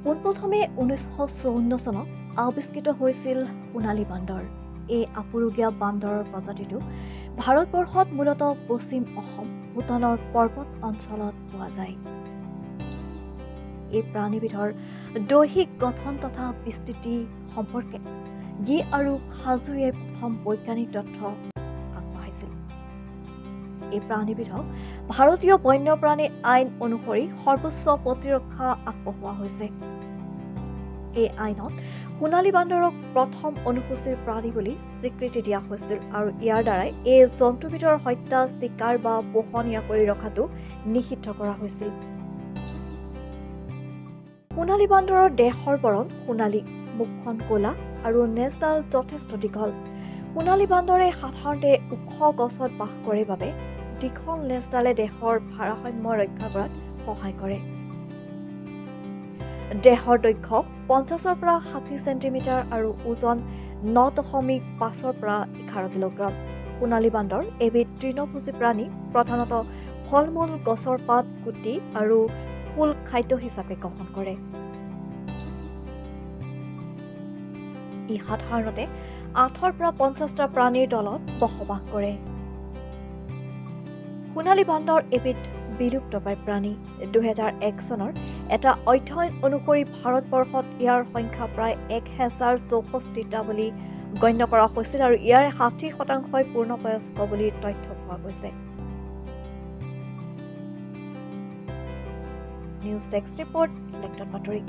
পোনপ্ৰথমে 1954 চনত আৱিষ্কৃত হৈছিল সোণালী বান্দৰ। এই আপুৰুগীয়া বান্দৰৰ প্ৰজাতিটো ভাৰতবৰ্ষত মূলতঃ পশ্চিম অসম, ভূটানৰ পৰ্বত অঞ্চলত পোৱা যায়। এই প্ৰাণীবিধৰ দৈহিক গঠন তথা বিস্তৃতি সম্পৰ্কে গি আৰু খাজুৰীয়াই প্ৰথম বৈজ্ঞানিক তথ্য আগবঢ়াইছিল। এই প্ৰাণীবিধক ভাৰতীয় বন্যপ্ৰাণী আইন অনুসৰি সৰ্বোচ্চ প্ৰতিৰক্ষা আগবঢ়োৱা হৈছে। এই আইনত সোণালী বান্দৰক প্ৰথম অনুসূচীৰ প্ৰাণী বুলি স্বীকৃতি দিয়া হৈছিল আৰু ইয়াৰ দ্বাৰাই এই জন্তুবিধৰ হত্যা, চিকাৰ বা পোহনীয়া কৰি ৰখাটো নিষিদ্ধ কৰা হৈছিল। সোণালী বান্দৰৰ দেহৰ বৰণ সোণালী, মুখখন ক'লা আৰু নেজডাল যথেষ্ট দীঘল। সোণালী বান্দৰে সাধাৰণতে ওখ গছত বাস কৰে বাবে দীঘল নেজডালে দেহৰ ভাৰসাম্য ৰক্ষা কৰাত সহায় কৰে। দেহৰ দৈৰ্ঘ্য 50 পৰা 60 চেণ্টিমিটাৰ আৰু ওজন 9.5 পৰা 11 কিলোগ্ৰাম। সোণালী বান্দৰ এবিধ তৃণভোজী প্ৰাণী, প্ৰধানতঃ ফল-মূল, গছৰ পাত, গুটি আৰু ফুল খাদ্য হিচাপে গ্ৰহণ কৰে। ই সাধাৰণতে 8 পৰা 50টা প্ৰাণীৰ দলত বসবাস কৰে। সোণালী বান্দৰ এবিধ বিলুপ্তপ্ৰায় প্ৰাণী। 2001 চনৰ এটা অধ্যয়ন অনুসৰি ভাৰতবৰ্ষত ইয়াৰ সংখ্যা প্ৰায় 1064টা বুলি গণ্য কৰা হৈছিল আৰু ইয়াৰে 60% পূৰ্ণবয়স্ক বুলি তথ্য পোৱা গৈছে। নিউজ ডেস্ক ৰিপৰ্ট, ইলেক্ট্ৰন বাতৰি।